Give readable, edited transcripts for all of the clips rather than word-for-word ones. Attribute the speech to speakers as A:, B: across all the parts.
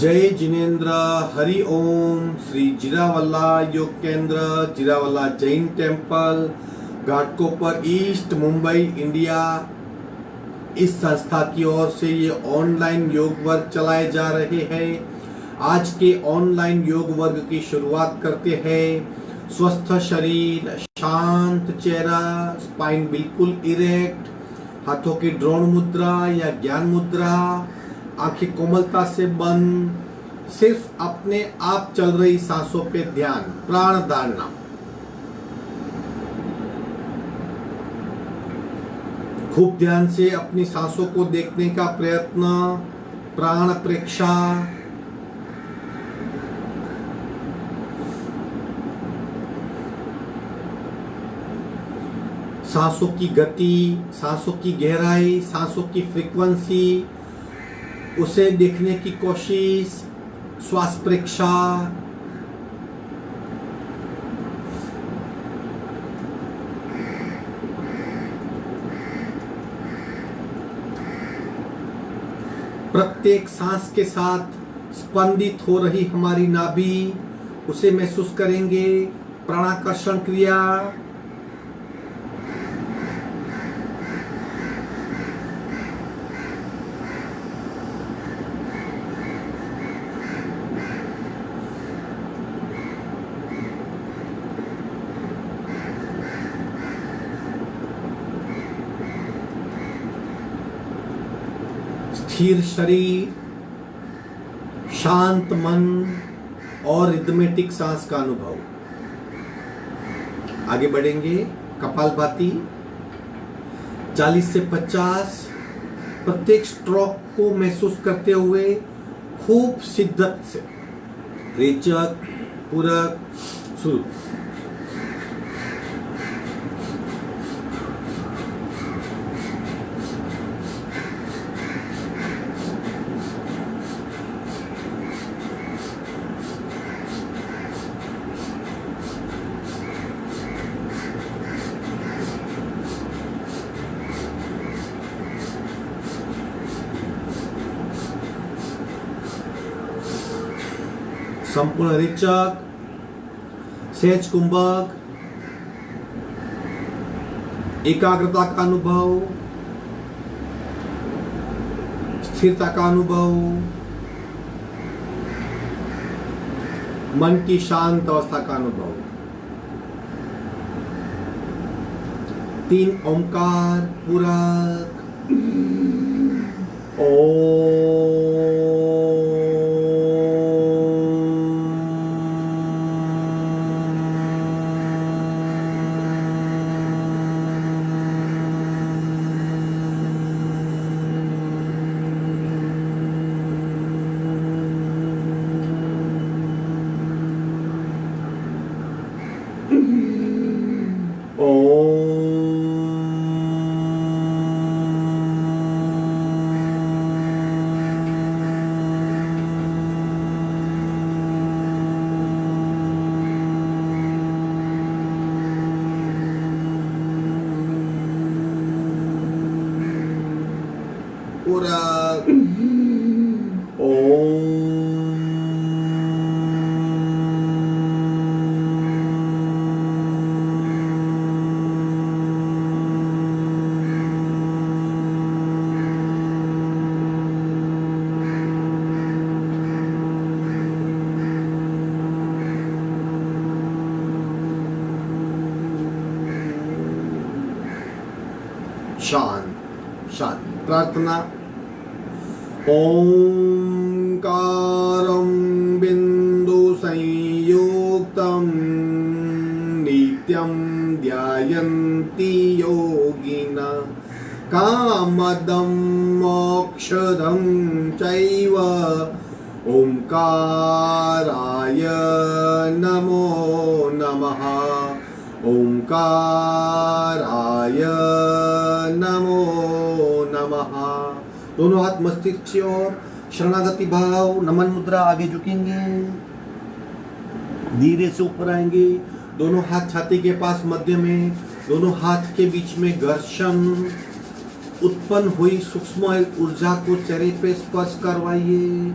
A: जय जिनेन्द्र हरि ओम। श्री जीरावल्ला योग केंद्र, Jirawala Jain temple, Ghatkopar east, Mumbai, India. इस संस्था की ओर से ये ऑनलाइन योग वर्ग चलाए जा रहे हैं। आज के ऑनलाइन योग वर्ग की शुरुआत करते हैं। स्वस्थ शरीर, शांत चेहरा, स्पाइन बिल्कुल इरेक्ट, हाथों की ड्रोन मुद्रा या ज्ञान मुद्रा, आंखें कोमलता से बंद, सिर्फ अपने आप चल रही सांसों पे ध्यान, प्राण धारणा। खूब ध्यान से अपनी सांसों को देखने का प्रयत्न, प्राण प्रेक्षा। सांसों की गति, सांसों की गहराई, सांसों की फ्रीक्वेंसी, उसे देखने की कोशिश, श्वास प्रेक्षा। प्रत्येक सांस के साथ स्पंदित हो रही हमारी नाभि, उसे महसूस करेंगे। प्राणाकर्षण क्रिया। स्थिर शरीर, शांत मन और रिदमेटिक सांस का अनुभव। आगे बढ़ेंगे। कपालभाति 40 से 50। प्रत्येक स्ट्रोक को महसूस करते हुए खूब शिद्दत से रेचक, पूरक, शुरू। संपूर्ण रेचक, सहज कुंभक, एकाग्रता का अनुभव, स्थिरता का अनुभव, मन की शांत अवस्था का अनुभव। 3 ओंकार पूरक। शांत शांत प्रार्थना। ओंकारं बिंदु संयुक्तं नित्यं ध्यायन्ति योगिनः। कामदं मोक्षदं चैव ओंकाराय नमो नमः। ओंकाराय नमो नमः। दोनों हाथ मस्तिष्क की ओर, शरणागति भाव, नमन मुद्रा। आगे झुकेंगे, धीरे से ऊपर आएंगे। दोनों हाथ छाती के पास मध्य में, दोनों हाथ के बीच में घर्षण। उत्पन्न हुई सूक्ष्म ऊर्जा को चेहरे पे स्पर्श करवाइए।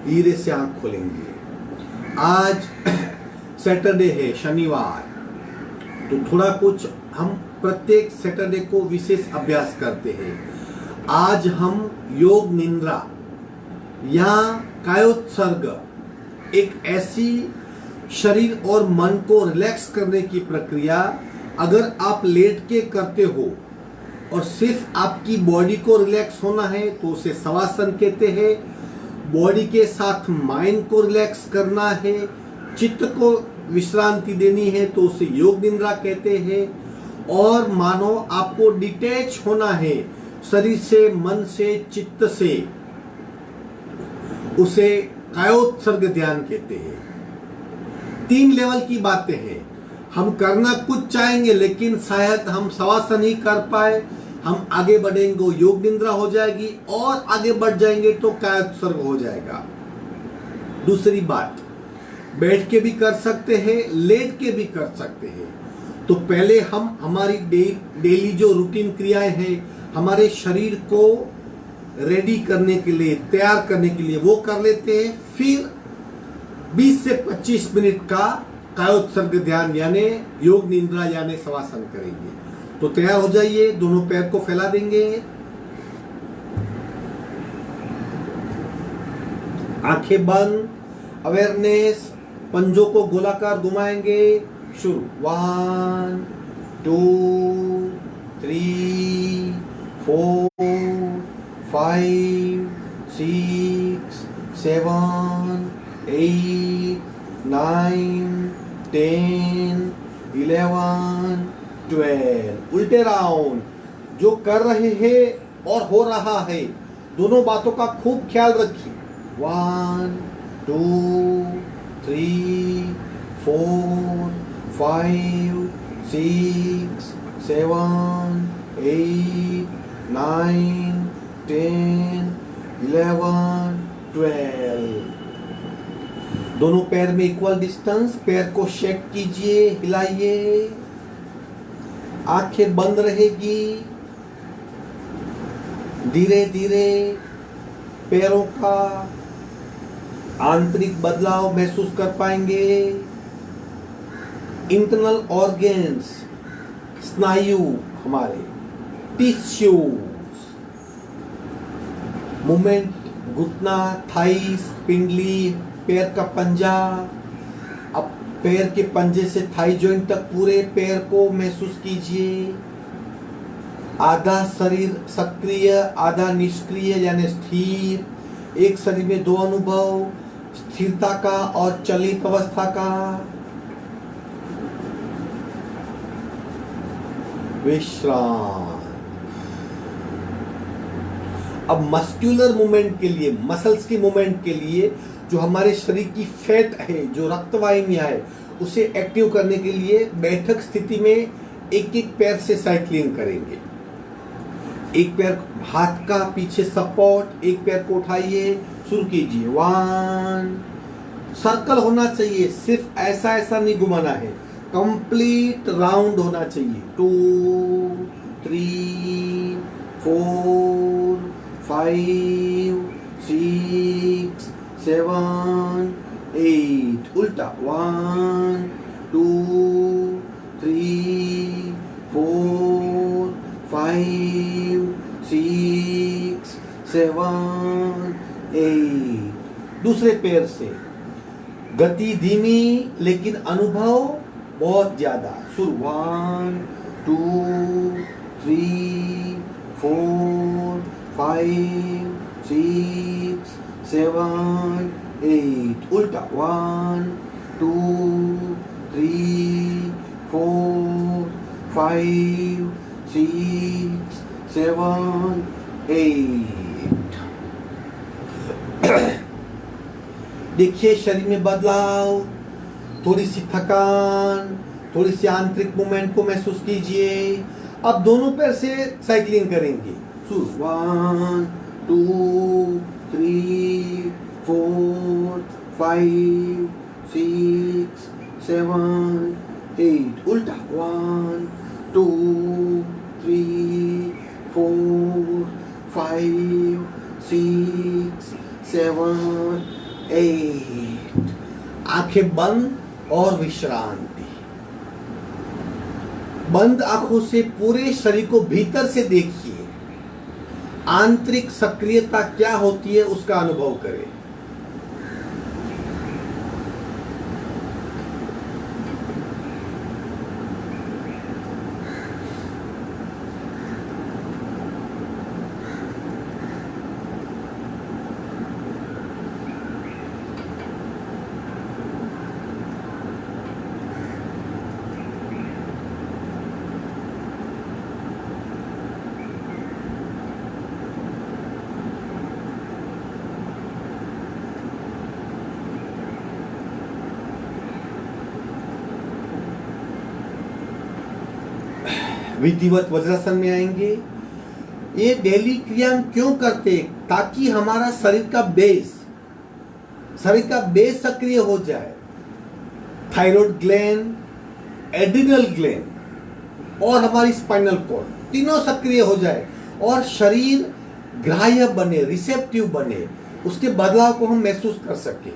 A: धीरे से आंख खोलेंगे। आज सैटरडे है, शनिवार, तो थोड़ा कुछ हम प्रत्येक सैटरडे को विशेष अभ्यास करते हैं। आज हम योग निद्रा या कायोत्सर्ग, एक ऐसी शरीर और मन को रिलैक्स करने की प्रक्रिया, अगर आप लेट के करते हो और सिर्फ आपकी बॉडी को रिलैक्स होना है तो उसे शवासन कहते हैं। बॉडी के साथ माइंड को रिलैक्स करना है, चित्त को विश्रांति देनी है तो उसे योग निद्रा कहते हैं। और मानो आपको डिटैच होना है शरीर से, मन से, चित्त से, उसे कायोत्सर्ग ध्यान कहते हैं। 3 लेवल की बातें हैं। हम करना कुछ चाहेंगे लेकिन शायद हम शवासन नहीं कर पाए, हम आगे बढ़ेंगे योग निद्रा हो जाएगी, और आगे बढ़ जाएंगे तो कायोत्सर्ग हो जाएगा। दूसरी बात, बैठ के भी कर सकते हैं, लेट के भी कर सकते हैं। तो पहले हम हमारी डेली जो रूटीन क्रियाएं हैं, हमारे शरीर को रेडी करने के लिए, तैयार करने के लिए वो कर लेते हैं। फिर 20 से 25 मिनट का कायोत्सर्ग ध्यान यानी योग निद्रा यानी शवासन करेंगे। तो तैयार हो जाइए, दोनों पैर को फैला देंगे, आंखें बंद, अवेयरनेस, पंजों को गोलाकार घुमाएंगे। शुरू, 1 2 3 4 5 6 7 8 9 10 11 12। उल्टे राउंड। जो कर रहे हैं और हो रहा है, दोनों बातों का खूब ख्याल रखिए। 1 2 3 4 5 6 7 8 9 10 11 12। दोनों पैर में इक्वल डिस्टेंस, पैर को शेक कीजिए, हिलाइए, आंखें बंद रहेगी। धीरे धीरे पैरों का आंतरिक बदलाव महसूस कर पाएंगे। इंटरनल ऑर्गन्स, स्नायु, हमारे टिश्यूज, मूवमेंट, घुटना, थाइस, पिंडली, पैर का पंजा। अब पैर के पंजे से थाई जॉइंट तक पूरे पैर को महसूस कीजिए। आधा शरीर सक्रिय, आधा निष्क्रिय यानी स्थिर। एक शरीर में 2 अनुभव, स्थिरता का और चलित अवस्था का। विश्राम। अब मस्कुलर मूवमेंट के लिए, मसल्स की मूवमेंट के लिए, जो हमारे शरीर की फैट है, जो रक्तवाहिनियां है, उसे एक्टिव करने के लिए बैठक स्थिति में एक एक पैर से साइक्लिंग करेंगे। एक पैर हाथ का पीछे सपोर्ट, एक पैर को उठाइए, शुरू कीजिए। 1, सर्कल होना चाहिए, सिर्फ ऐसा ऐसा नहीं घुमाना है, कंप्लीट राउंड होना चाहिए। 2 3 4 5 6 7 8। उल्टा, 1 2 3 4 5 6 7 8। दूसरे पैर से गति धीमी लेकिन अनुभव बहुत ज्यादा। शुरू, 1 2 3 4 5 6 7 8। उल्टा, 1 2 3 4 5 6 7 8। देखिए शरीर में बदलाव, थोड़ी सी थकान, थोड़ी सी आंतरिक मूवमेंट को महसूस कीजिए। अब दोनों पैर से साइकिलिंग करेंगे। शुरू, 1 2 3 4 5 6 7 8। उल्टा, 1 2 3 4 5 6 7 8। आंखें बंद और विश्रांति। बंद आंखों से पूरे शरीर को भीतर से देखिए, आंतरिक सक्रियता क्या होती है उसका अनुभव करें। विधिवत वज्रासन में आएंगे। ये डेली क्रिया हम क्यों करते? ताकि हमारा शरीर का बेस सक्रिय हो जाए। थायराइड ग्लैंड, एड्रिनल ग्लैंड और हमारी स्पाइनल कॉर्ड तीनों सक्रिय हो जाए और शरीर ग्राह्य बने, रिसेप्टिव बने, उसके बदलाव को हम महसूस कर सके।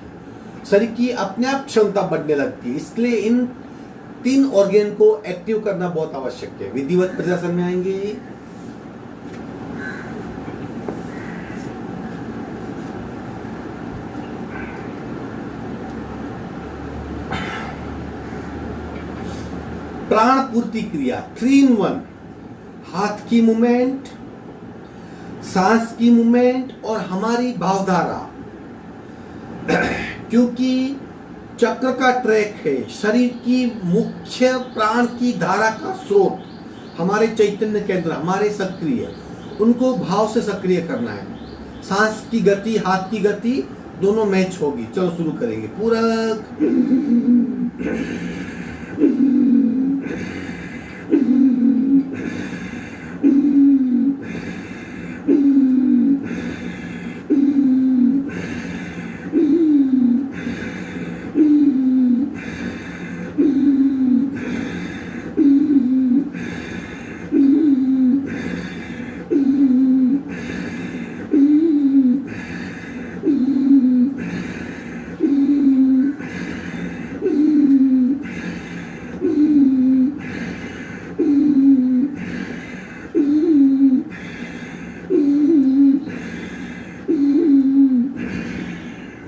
A: शरीर की अपने आप क्षमता बढ़ने लगती है। इसलिए इन 3 ऑर्गन को एक्टिव करना बहुत आवश्यक है। विधिवत वज्रासन में आएंगे। प्राण पूर्ति क्रिया 3 in 1। हाथ की मूवमेंट, सांस की मूवमेंट और हमारी भावधारा। क्योंकि चक्र का ट्रैक है, शरीर की मुख्य प्राण की धारा का स्रोत हमारे चैतन्य केंद्र, हमारे सक्रिय, उनको भाव से सक्रिय करना है। सांस की गति, हाथ की गति दोनों मैच होगी। चलो शुरू करेंगे। पूरक,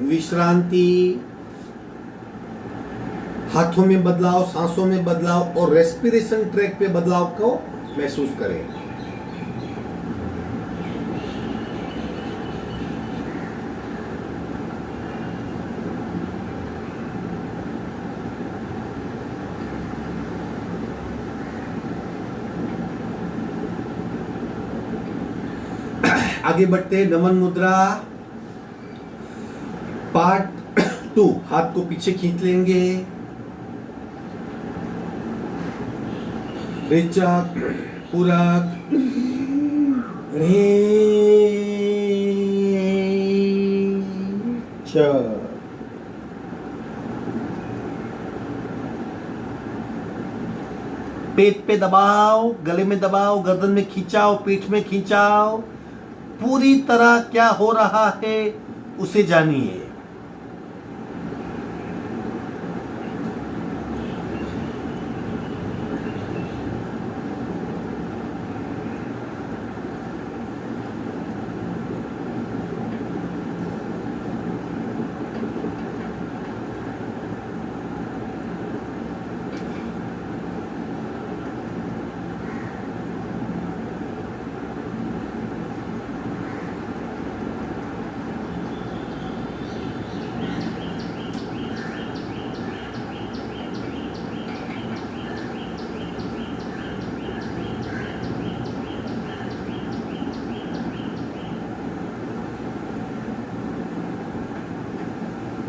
A: विश्रांति, हाथों में बदलाव, सांसों में बदलाव और रेस्पिरेशन ट्रैक पे बदलाव को महसूस करें। आगे बढ़ते, नमन मुद्रा पार्ट 2। हाथ को पीछे खींच लेंगे। रेचक, पूरक, पेट पे दबाओ, गले में दबाओ, गर्दन में खींचाओ, पीठ में खींचाओ। पूरी तरह क्या हो रहा है उसे जानिए।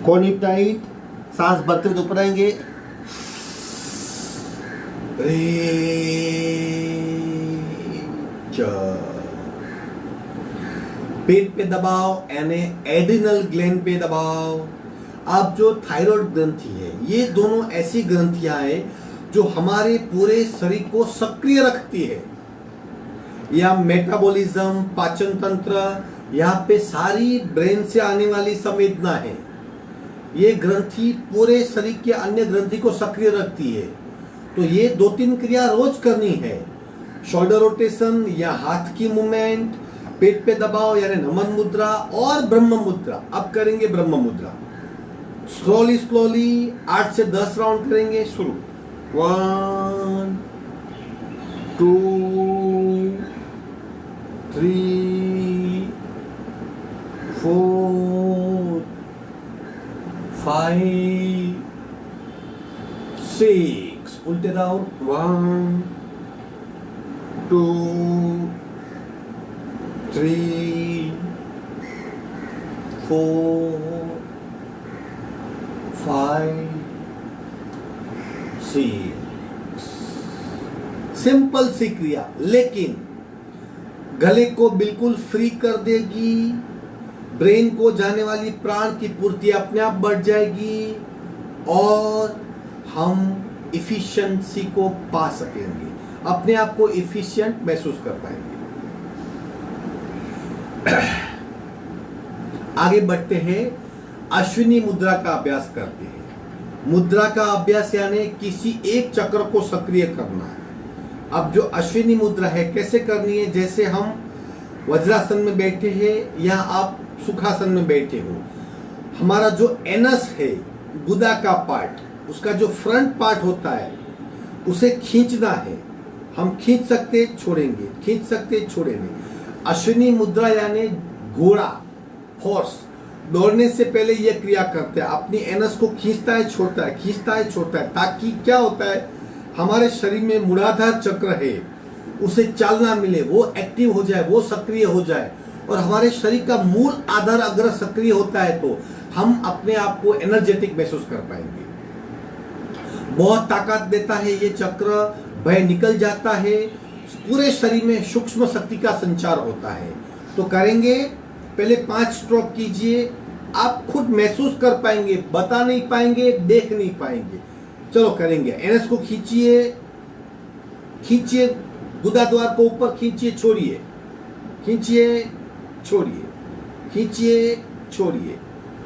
A: कॉर्निक टाइट, सांस भरते हुए ऊपर आएंगे। पेट पे दबाओ, यानी एड्रिनल ग्लैंड पे दबाओ। अब जो थायराइड ग्रंथि है, ये दोनों ऐसी ग्रंथियां हैं जो हमारे पूरे शरीर को सक्रिय रखती है। या मेटाबॉलिज्म, पाचन तंत्र, यहाँ पे सारी ब्रेन से आने वाली संवेदना है। ये ग्रंथि पूरे शरीर के अन्य ग्रंथि को सक्रिय रखती है। तो ये 2-3 क्रिया रोज करनी है। शोल्डर रोटेशन या हाथ की मूवमेंट, पेट पे दबाव यानी नमन मुद्रा और ब्रह्म मुद्रा। अब करेंगे ब्रह्म मुद्रा। स्लोली स्लोली 8 से 10 राउंड करेंगे। शुरू 1 2 3 4 5 6 उल्टे राउंड 1 2 3 4 5 6। सिंपल सी क्रिया, लेकिन गले को बिल्कुल फ्री कर देगी। ब्रेन को जाने वाली प्राण की पूर्ति अपने आप बढ़ जाएगी और हम इफिशिएंसी को पा सकेंगे, अपने आप को इफिशिएंट महसूस कर पाएंगे। आगे बढ़ते हैं, अश्विनी मुद्रा का अभ्यास करते हैं। मुद्रा का अभ्यास यानी किसी एक चक्र को सक्रिय करना है। अब जो अश्विनी मुद्रा है कैसे करनी है, जैसे हम वज्रासन में बैठे हैं या आप सुखासन में बैठे हो, हमारा जो एनस है, गुदा का पार्ट, उसका जो फ्रंट पार्ट होता है उसे खींचना है। हम खींच सकते छोड़ेंगे, खींच सकते छोड़ेंगे। अश्विनी मुद्रा यानी घोड़ा, हॉर्स, दौड़ने से पहले यह क्रिया करते हैं, अपनी एनस को खींचता है छोड़ता है, खींचता है छोड़ता है, ताकि क्या होता है, हमारे शरीर में मूलाधार चक्र है उसे चालना मिले, वो एक्टिव हो जाए, वो सक्रिय हो जाए। और हमारे शरीर का मूल आधार अगर सक्रिय होता है तो हम अपने आप को एनर्जेटिक महसूस कर पाएंगे। बहुत ताकत देता है ये चक्र, भय निकल जाता है, पूरे शरीर में सूक्ष्म शक्ति का संचार होता है। तो करेंगे, पहले 5 स्ट्रोक कीजिए, आप खुद महसूस कर पाएंगे, बता नहीं पाएंगे, देख नहीं पाएंगे। चलो करेंगे। एनएस को खींचिए, खींचिए, गुदा द्वार को ऊपर खींचिए, छोड़िए, खींचिए, छोड़िए, खींचिए, छोड़िए,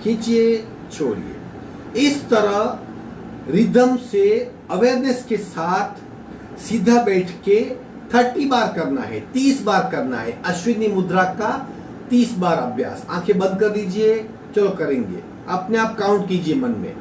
A: खींचिए, छोड़िए। इस तरह रिदम से अवेयरनेस के साथ सीधा बैठ के 30 बार करना है, 30 बार करना है। अश्विनी मुद्रा का 30 बार अभ्यास। आंखें बंद कर लीजिए, चलो करेंगे। अपने आप काउंट कीजिए मन में।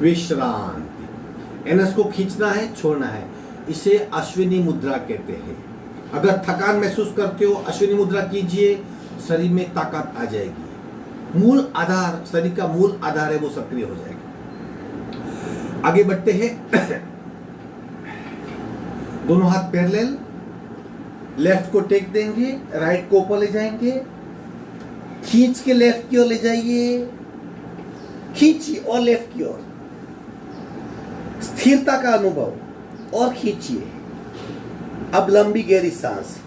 A: विश्रांति। एनएस को खींचना है, छोड़ना है, इसे अश्विनी मुद्रा कहते हैं। अगर थकान महसूस करते हो, अश्विनी मुद्रा कीजिए, शरीर में ताकत आ जाएगी। मूल आधार, शरीर का मूल आधार है, वो सक्रिय हो जाएगा। आगे बढ़ते हैं। दोनों हाथ पैरेलल, लेफ्ट को टेक देंगे, राइट को ऊपर ले जाएंगे, खींच के लेफ्ट की ओर ले जाइए, खींचिए और लेफ्ट की ओर, स्थिरता का अनुभव, और खींचिए। अब लंबी गहरी सांस।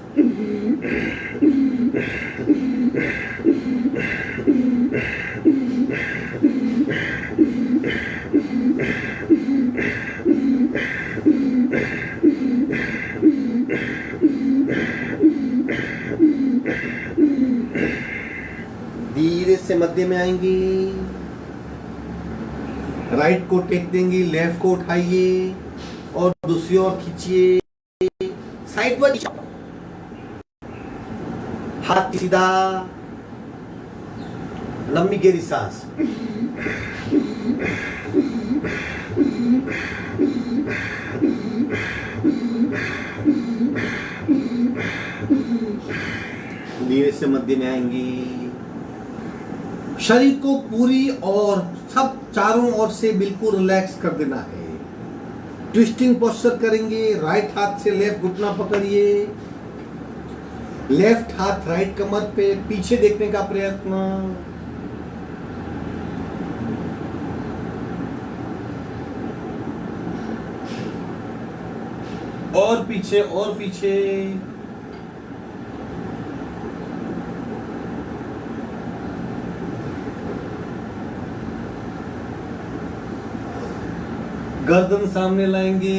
A: धीरे से मध्य में आएंगी, राइट को टेक देंगे, लेफ्ट को उठाइए और दूसरी ओर खींचिए, साइडवर्ड, हाथ सीधा, लंबी गहरी सांस। धीरे से मध्य में आएंगी, शरीर को पूरी और सब चारों ओर से बिल्कुल रिलैक्स कर देना है। ट्विस्टिंग पोस्चर करेंगे, राइट हाथ से लेफ्ट घुटना पकड़िए, लेफ्ट हाथ राइट कमर पे, पीछे देखने का प्रयत्न, और पीछे और पीछे। गर्दन सामने लाएंगे,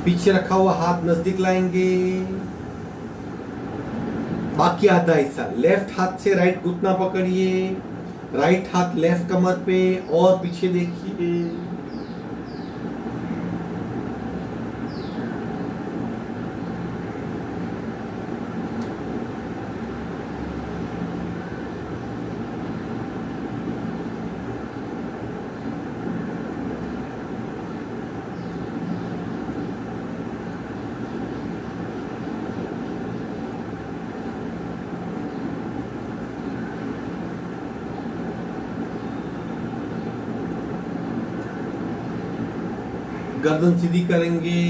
A: पीछे रखा हुआ हाथ नजदीक लाएंगे। बाकी आधा हिस्सा लेफ्ट हाथ से राइट घुटना पकड़िए, राइट हाथ लेफ्ट कमर पे और पीछे देखिए। गर्दन सीधी करेंगे,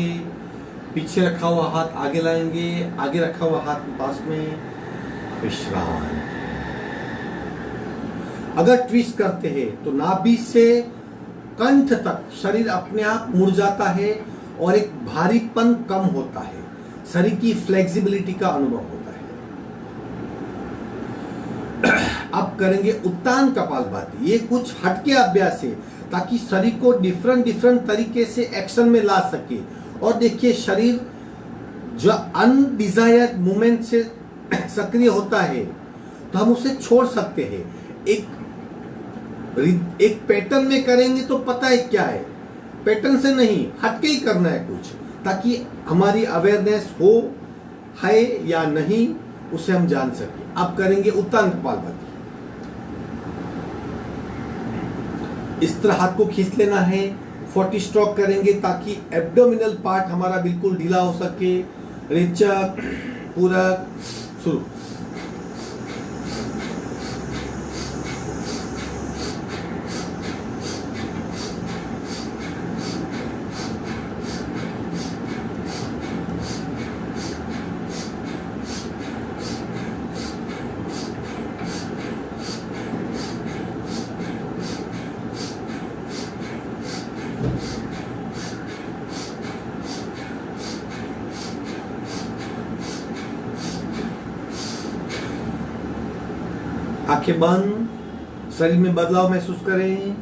A: पीछे रखा हुआ हाथ आगे लाएंगे, आगे रखा हुआ हाथ पास में, विश्राम। अगर ट्विस्ट करते हैं तो नाभि से कंठ तक शरीर अपने आप मुड़ जाता है और एक भारीपन कम होता है, शरीर की फ्लेक्सिबिलिटी का अनुभव होता है। अब करेंगे उत्तान कपालभाति। ये कुछ हटके अभ्यास है ताकि शरीर को डिफरेंट तरीके से एक्शन में ला सके। और देखिए, शरीर जो अनडिजायर्ड मूवमेंट से सक्रिय होता है तो हम उसे छोड़ सकते हैं। एक पैटर्न में करेंगे तो पता है क्या है, पैटर्न से नहीं हटके ही करना है कुछ, ताकि हमारी अवेयरनेस हो है या नहीं उसे हम जान सके। अब करेंगे उत्तान कपालभाति। इस तरह हाथ को खींच लेना है, 40 स्ट्रोक करेंगे ताकि एब्डोमिनल पार्ट हमारा बिल्कुल ढीला हो सके। रेचक, पूरक, शुरू। आंखें बंद, शरीर में बदलाव महसूस करें।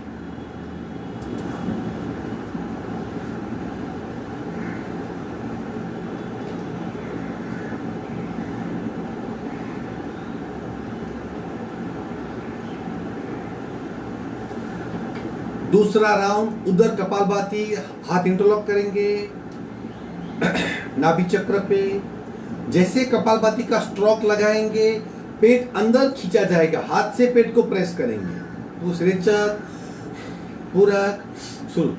A: दूसरा राउंड उदर कपालभाति। हाथ इंटरलॉक करेंगे नाभि चक्र पे। जैसे कपालभाति का स्ट्रोक लगाएंगे, पेट अंदर खींचा जाएगा, हाथ से पेट को प्रेस करेंगे। दूसरे चक, पूरक, शुरू।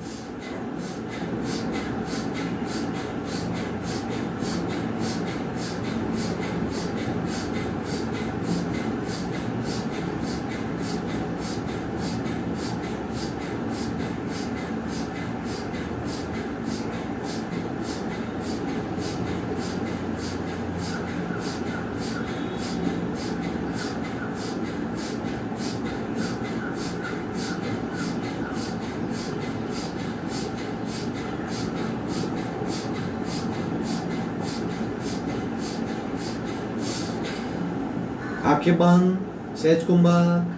A: आंखें बंद, सहज कुंभक।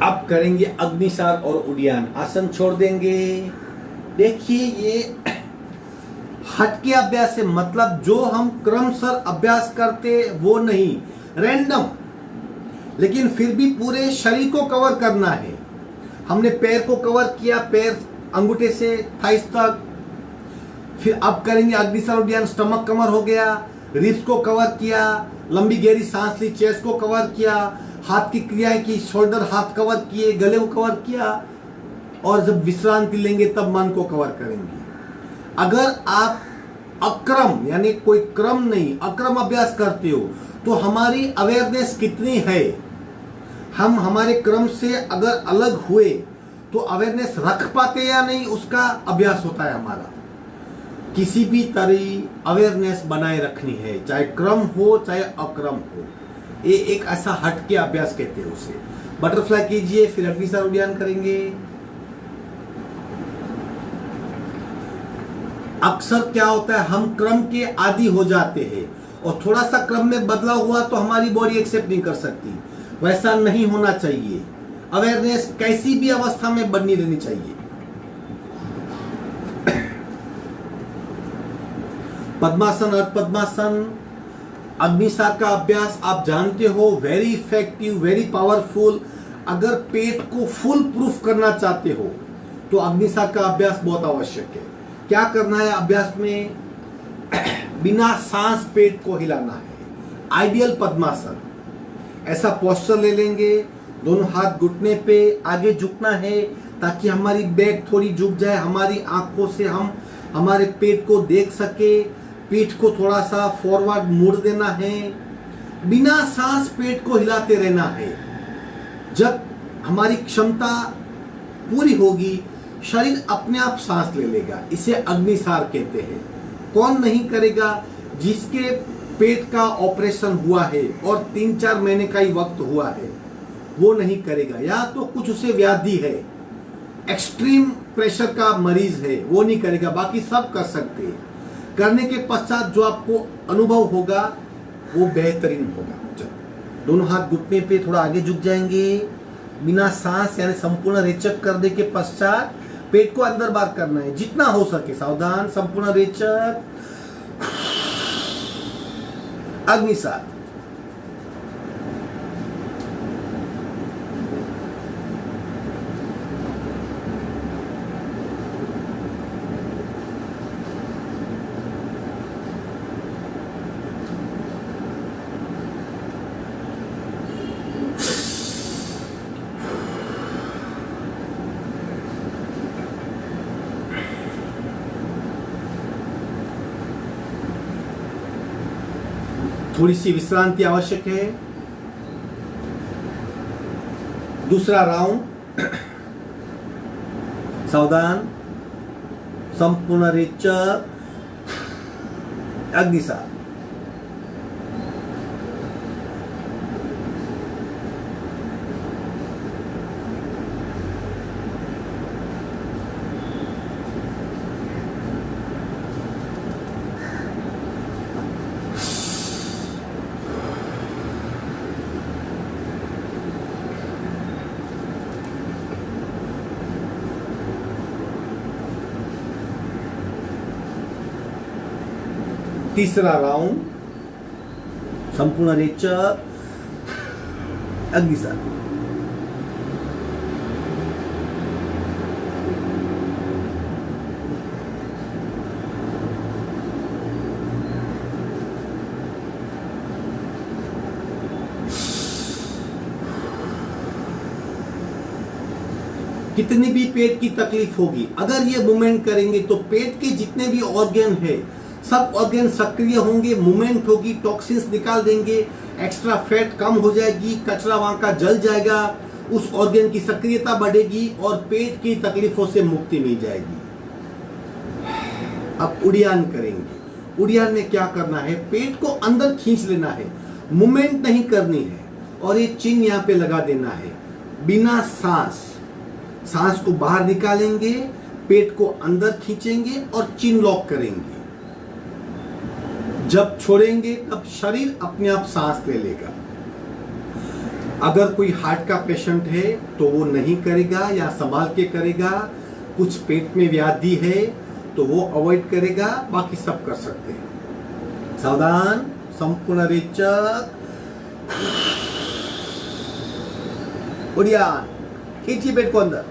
A: अब करेंगे अग्निसार और उड्डयन। आसन छोड़ देंगे। देखिए, ये हटके अभ्यास से मतलब जो हम क्रमशः अभ्यास करते वो नहीं, रैंडम, लेकिन फिर भी पूरे शरीर को कवर करना है। हमने पैर को कवर किया, पैर अंगूठे से थाइस तक। फिर अब करेंगे अग्निसार उड्डयन। स्टमक कवर हो गया, रिब्स को कवर किया, लंबी गहरी सांस ली, चेस्ट को कवर किया, हाथ की क्रियाएं की, शोल्डर हाथ कवर किए, गले को कवर किया, और जब विश्रांति लेंगे तब मन को कवर करेंगे। अगर आप अक्रम यानी कोई क्रम नहीं, अक्रम अभ्यास करते हो तो हमारी अवेयरनेस कितनी है, हम हमारे क्रम से अगर अलग हुए तो अवेयरनेस रख पाते या नहीं, उसका अभ्यास होता है हमारा। किसी भी तरह अवेयरनेस बनाए रखनी है, चाहे क्रम हो चाहे अक्रम हो। ये एक ऐसा हटके अभ्यास कहते हैं उसे। बटरफ्लाई कीजिए, फिर अग्निसार उद्यान करेंगे। अक्सर क्या होता है, हम क्रम के आदी हो जाते हैं और थोड़ा सा क्रम में बदलाव हुआ तो हमारी बॉडी एक्सेप्ट नहीं कर सकती। वैसा नहीं होना चाहिए। अवेयरनेस कैसी भी अवस्था में बनी रहनी चाहिए। पद्मासन और पद्मासन, अग्निसार का अभ्यास आप जानते हो, वेरी इफेक्टिव, वेरी पावरफुल। अगर पेट को फुल प्रूफ करना चाहते हो तो अग्निसार का अभ्यास बहुत आवश्यक है। क्या करना है अभ्यास में? बिना सांस पेट को हिलाना है। आइडियल पद्मासन, ऐसा पोस्चर ले लेंगे, दोनों हाथ घुटने पे आगे झुकना है ताकि हमारी बैक थोड़ी झुक जाए, हमारी आंखों से हम हमारे पेट को देख सके। पीठ को थोड़ा सा फॉरवर्ड मोड़ देना है, बिना सांस पेट को हिलाते रहना है। जब हमारी क्षमता पूरी होगी शरीर अपने आप सांस ले लेगा। इसे अग्निसार कहते हैं। कौन नहीं करेगा? जिसके पेट का ऑपरेशन हुआ है और 3-4 महीने का ही वक्त हुआ है, वो नहीं करेगा। या तो कुछ उसे व्याधि है, एक्सट्रीम प्रेशर का मरीज है, वो नहीं करेगा। बाकी सब कर सकते हैं। करने के पश्चात जो आपको अनुभव होगा वो बेहतरीन होगा। दोनों हाथ घुटने पे थोड़ा आगे झुक जाएंगे, बिना सांस यानी संपूर्ण रेचक करने के पश्चात पेट को अंदर बाहर करना है जितना हो सके। सावधान, संपूर्ण रेचक, अग्निसार। थोड़ी सी विश्रांति आवश्यक है। दूसरा राउंड, सावधान, संपूर्ण रेचक, अग्निसार। तीसरा राउंड, संपूर्ण रेचक, अग्निसार। कितनी भी पेट की तकलीफ होगी, अगर ये मूवमेंट करेंगे तो पेट के जितने भी ऑर्गन है सब ऑर्गन सक्रिय होंगे, मूवमेंट होगी, टॉक्सिन्स निकाल देंगे, एक्स्ट्रा फैट कम हो जाएगी, कचरा वहां का जल जाएगा, उस ऑर्गन की सक्रियता बढ़ेगी और पेट की तकलीफों से मुक्ति मिल जाएगी। अब उड़ियान करेंगे। उड़ियान में क्या करना है? पेट को अंदर खींच लेना है, मूवमेंट नहीं करनी है और ये चिन्ह यहाँ पे लगा देना है। बिना सांस, सांस को बाहर निकालेंगे, पेट को अंदर खींचेंगे और चिन्ह लॉक करेंगे। जब छोड़ेंगे तब शरीर अपने आप सांस ले लेगा। अगर कोई हार्ट का पेशेंट है तो वो नहीं करेगा या संभाल के करेगा। कुछ पेट में व्याधि है तो वो अवॉइड करेगा, बाकी सब कर सकते हैं। सावधान, संपूर्ण रेचक, उड़ियान, खींचिए पेट को अंदर।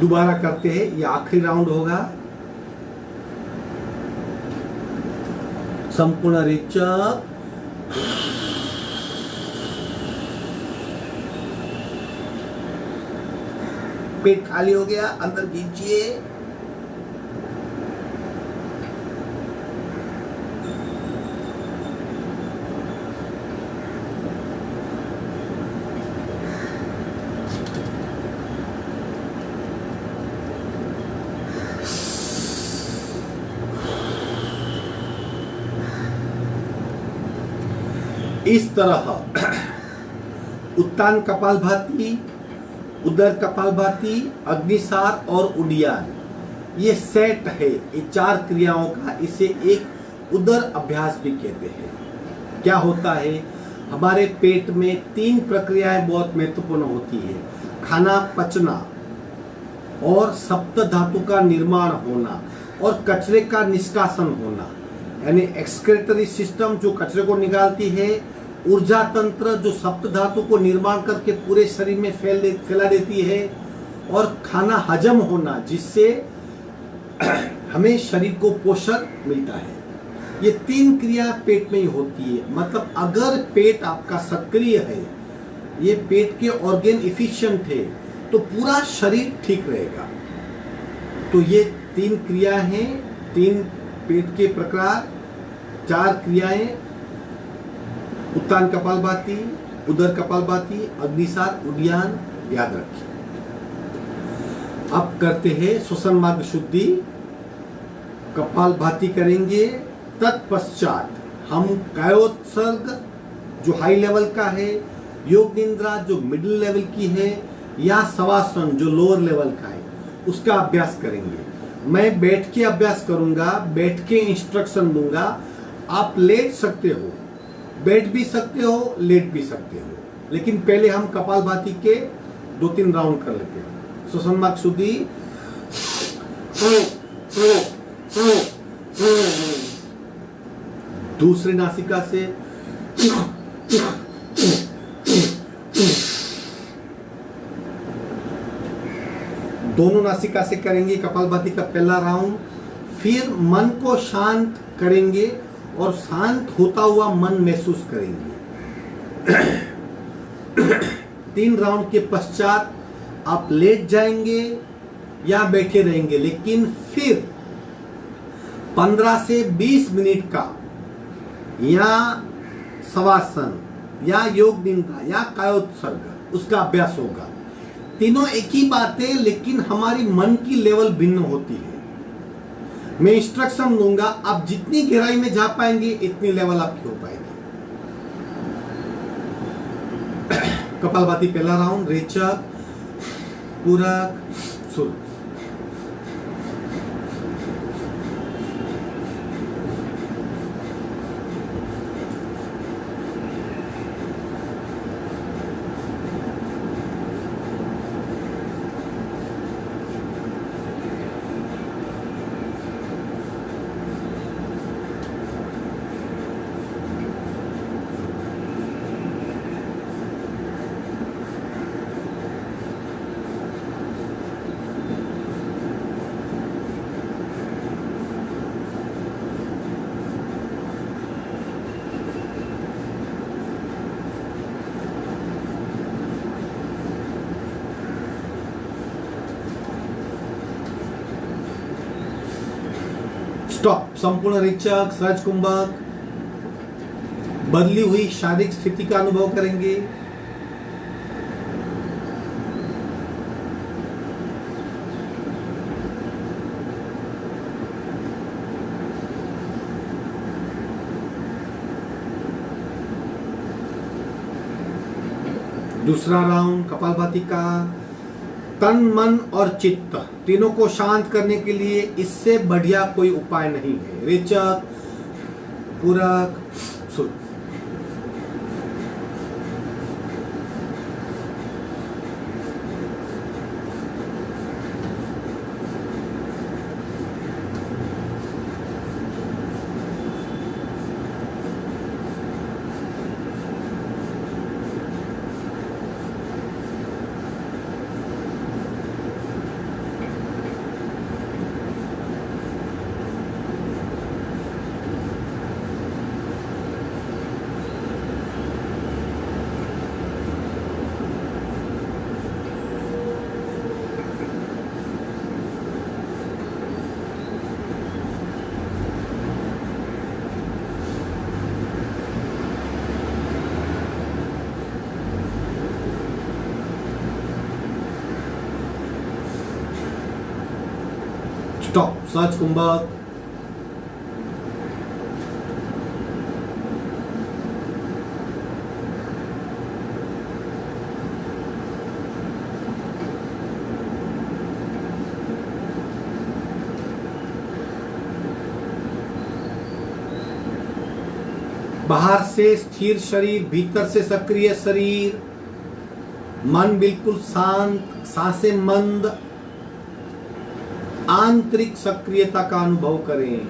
A: दोबारा करते हैं, ये आखिरी राउंड होगा। संपूर्ण रेचक, पेट खाली हो गया, अंदर खींचिए। इस तरह उत्तान कपालभाति, उदर कपालभाति, अग्निसार और उड्डयन, ये सेट है ये 4 क्रियाओं का। इसे एक उदर अभ्यास भी कहते हैं। क्या होता है, हमारे पेट में 3 प्रक्रियाएं बहुत महत्वपूर्ण होती है। खाना पचना और सप्त धातु का निर्माण होना और कचरे का निष्कासन होना, यानी एक्सक्रेटरी सिस्टम जो कचरे को निकालती है, ऊर्जा तंत्र जो सप्त धातु को निर्माण करके पूरे शरीर में फैला देती है, और खाना हजम होना जिससे हमें शरीर को पोषण मिलता है। ये 3 क्रिया पेट में ही होती है। मतलब अगर पेट आपका सक्रिय है, ये पेट के ऑर्गन इफिशिएंट है, तो पूरा शरीर ठीक रहेगा। तो ये 3 क्रिया हैं, 3 पेट के प्रकार, 4 क्रियाएं, उत्तान कपालभाति, उदर कपालभाति, अग्निसार, उड्डयन, याद रखिए। अब करते हैं श्वसन मार्ग शुद्धि। कपालभाति करेंगे, तत्पश्चात हम कायोत्सर्ग जो हाई लेवल का है, योग निद्रा जो मिडिल लेवल की है, या शवासन जो लोअर लेवल का है, उसका अभ्यास करेंगे। मैं बैठ के अभ्यास करूंगा, बैठ के इंस्ट्रक्शन दूंगा। आप लेट सकते हो, बैठ भी सकते हो, लेट भी सकते हो, लेकिन पहले हम कपालभाति के 2-3 राउंड कर लेते हैं। श्वसन मार्ग शुद्धि। दूसरी नासिका से दोनों नासिका से करेंगे कपालभाति का पहला राउंड। फिर मन को शांत करेंगे और शांत होता हुआ मन महसूस करेंगे। 3 राउंड के पश्चात आप लेट जाएंगे या बैठे रहेंगे, लेकिन फिर 15 से 20 मिनट का या शवासन या योग निद्रा या कायोत्सर्ग उसका अभ्यास होगा। तीनों एक ही बात है, लेकिन हमारी मन की लेवल भिन्न होती है। मैं इंस्ट्रक्शन दूंगा, आप जितनी गहराई में जा पाएंगे इतनी लेवल आपकी हो पाएगी। कपालभाति पहला राउंड, रेचक, पूरक, सुर। स्टॉप। संपूर्ण रेचक, सहज कुंभक, बदली हुई शारीरिक स्थिति का अनुभव करेंगे। दूसरा राउंड कपालभाति का। तन, मन और चित्त तीनों को शांत करने के लिए इससे बढ़िया कोई उपाय नहीं है। रेचक, पूरक, सुर। स्टॉप। सहज कुंभक। बाहर से स्थिर शरीर, भीतर से सक्रिय शरीर, मन बिल्कुल शांत, सांसें मंद, आंतरिक सक्रियता का अनुभव करें।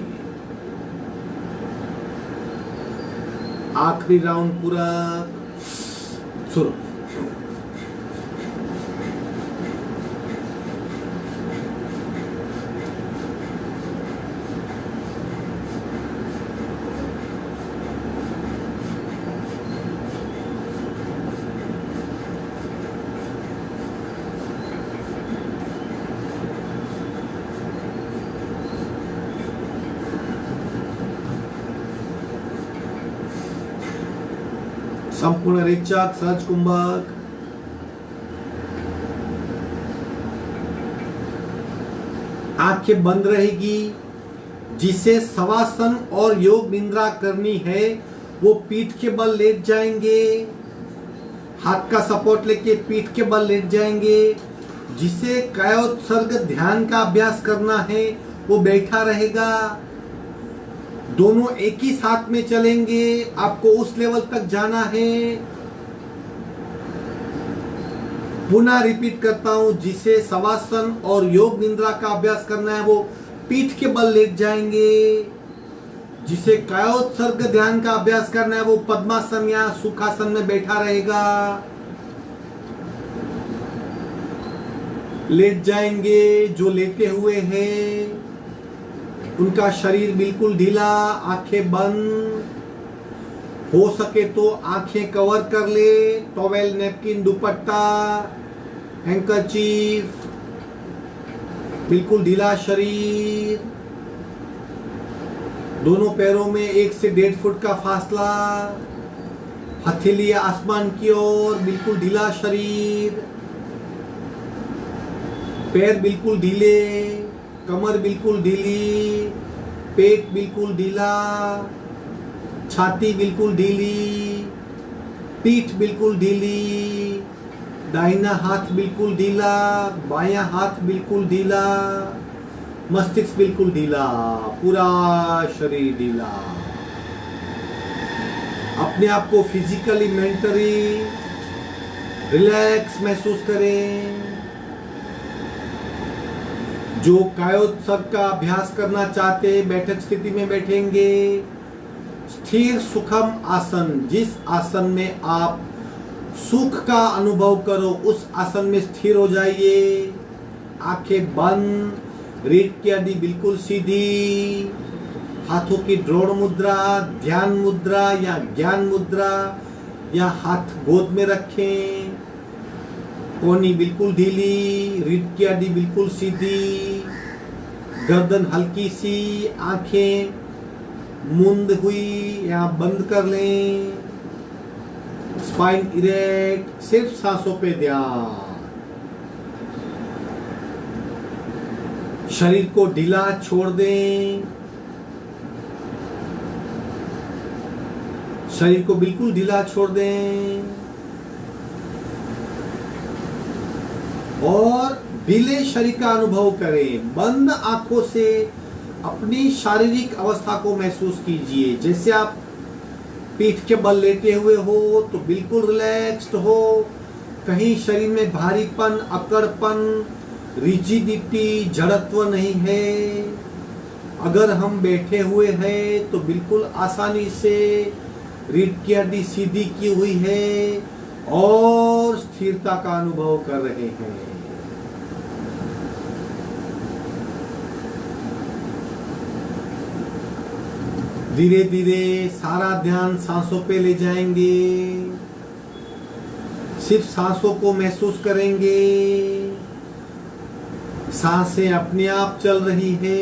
A: आखिरी राउंड पूरा शुरू। संपूर्ण रेचक, सहज कुंभक। आंखें बंद रहेगी। जिसे शवासन और योग निद्रा करनी है वो पीठ के बल लेट जाएंगे, हाथ का सपोर्ट लेके पीठ के बल लेट जाएंगे। जिसे कायोत्सर्ग ध्यान का अभ्यास करना है वो बैठा रहेगा। दोनों एक ही साथ में चलेंगे। आपको उस लेवल तक जाना है। पुनः रिपीट करता हूं, जिसे शवासन और योग निद्रा का अभ्यास करना है वो पीठ के बल लेट जाएंगे। जिसे कायोत्सर्ग ध्यान का अभ्यास करना है वो पद्मासन या सुखासन में बैठा रहेगा। लेट जाएंगे। जो लेटे हुए हैं उनका शरीर बिल्कुल ढीला, आंखें बंद। हो सके तो आंखें कवर कर ले। टॉवेल, नैपकिन, दुपट्टा, हैंकरचीफ, बिल्कुल ढीला शरीर। दोनों पैरों में 1 से 1.5 फुट का फासला। हथेली आसमान की ओर, बिल्कुल ढीला शरीर। पैर बिल्कुल ढीले, कमर बिल्कुल ढीली, पेट बिल्कुल ढीला, छाती बिल्कुल ढीली, पीठ बिल्कुल ढीली, दाहिना हाथ बिल्कुल ढीला, बायां हाथ बिल्कुल ढीला, मस्तिष्क बिल्कुल ढीला, पूरा शरीर ढीला। अपने आप को फिजिकली, मेंटली रिलैक्स महसूस करें। जो कायोत्सर्ग का अभ्यास करना चाहते बैठक स्थिति में बैठेंगे। स्थिर सुखम आसन, जिस आसन में आप सुख का अनुभव करो उस आसन में स्थिर हो जाइए। आंखें बंद, रीढ़ की हड्डी बिल्कुल सीधी। हाथों की द्रोण मुद्रा, ध्यान मुद्रा या ज्ञान मुद्रा, या हाथ गोद में रखें। कोहनी बिल्कुल ढीली, रीढ़ की हड्डी बिल्कुल सीधी, गर्दन हल्की सी, आंखें मुंद हुई या बंद कर लें। स्पाइन इरेक्ट, सिर्फ सांसों पे ध्यान। शरीर को ढीला छोड़ दें। शरीर को बिल्कुल ढीला छोड़ दें और ढीले शरीर का अनुभव करें। बंद आंखों से अपनी शारीरिक अवस्था को महसूस कीजिए। जैसे आप पीठ के बल लेटे हुए हो तो बिल्कुल रिलैक्स्ड हो। कहीं शरीर में भारीपन, अकड़पन, रिजिडिटी, जड़त्व नहीं है। अगर हम बैठे हुए हैं तो बिल्कुल आसानी से रीढ़ की हड्डी सीधी की हुई है और स्थिरता का अनुभव कर रहे हैं। धीरे धीरे सारा ध्यान सांसों पे ले जाएंगे। सिर्फ सांसों को महसूस करेंगे। सांसें अपने आप चल रही है।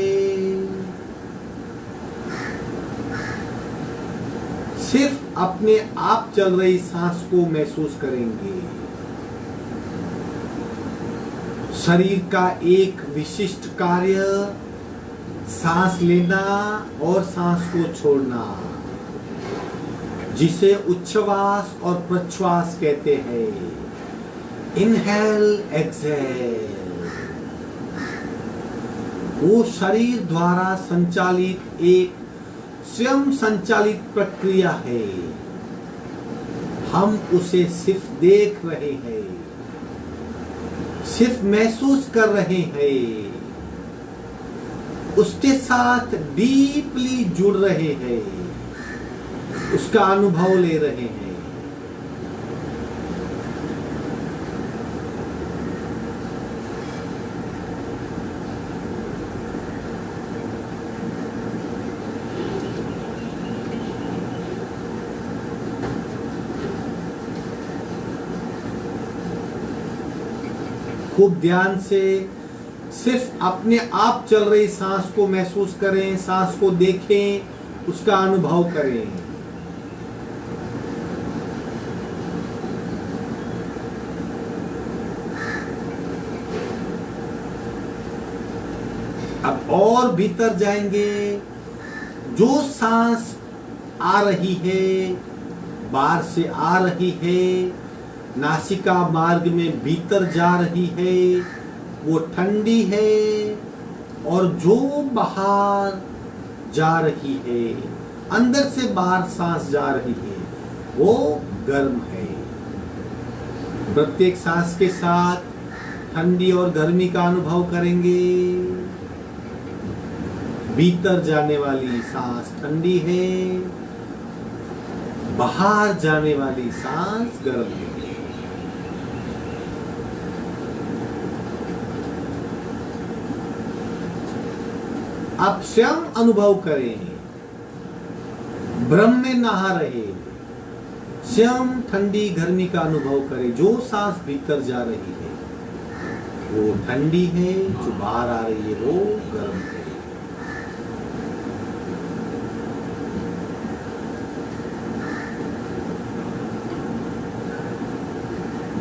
A: सिर्फ अपने आप चल रही सांस को महसूस करेंगे। शरीर का एक विशिष्ट कार्य सांस लेना और सांस को छोड़ना, जिसे उच्छ्वास और प्रश्वास कहते हैं। इनहेल एक्सहेल, वो शरीर द्वारा संचालित एक स्वयं संचालित प्रक्रिया है। हम उसे सिर्फ देख रहे हैं, सिर्फ महसूस कर रहे हैं, उसके साथ डीपली जुड़ रहे हैं, उसका अनुभव ले रहे हैं। खूब ध्यान से सिर्फ अपने आप चल रही सांस को महसूस करें, सांस को देखें, उसका अनुभव करें। अब और भीतर जाएंगे। जो सांस आ रही है, बाहर से आ रही है, नासिका मार्ग में भीतर जा रही है, वो ठंडी है, और जो बाहर जा रही है, अंदर से बाहर सांस जा रही है, वो गर्म है। प्रत्येक सांस के साथ ठंडी और गर्मी का अनुभव करेंगे। भीतर जाने वाली सांस ठंडी है, बाहर जाने वाली सांस गर्म है। आप स्वयं अनुभव करें, ब्रह्म में नहा रहे, स्वयं ठंडी गर्मी का अनुभव करें। जो सांस भीतर जा रही है वो ठंडी है, जो बाहर आ रही है वो गर्म है।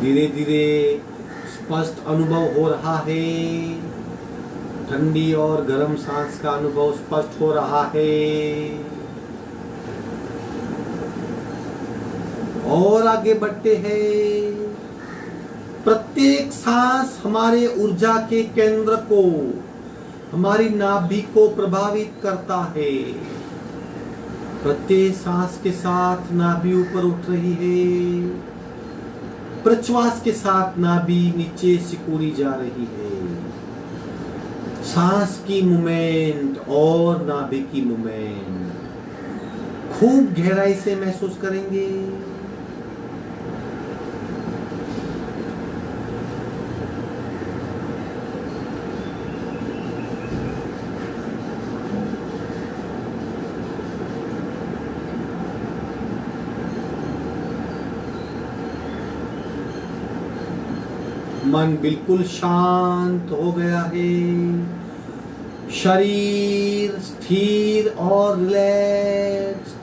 A: धीरे धीरे स्पष्ट अनुभव हो रहा है, ठंडी और गर्म सांस का अनुभव स्पष्ट हो रहा है। और आगे बढ़ते हैं। प्रत्येक सांस हमारे ऊर्जा के केंद्र को, हमारी नाभि को प्रभावित करता है। प्रत्येक सांस के साथ नाभि ऊपर उठ रही है, प्रश्वास के साथ नाभि नीचे सिकुड़ी जा रही है। सांस की मूवमेंट और नाभि की मूवमेंट खूब गहराई से महसूस करेंगे। मन बिल्कुल शांत हो गया है, शरीर स्थिर और रिलैक्स्ड।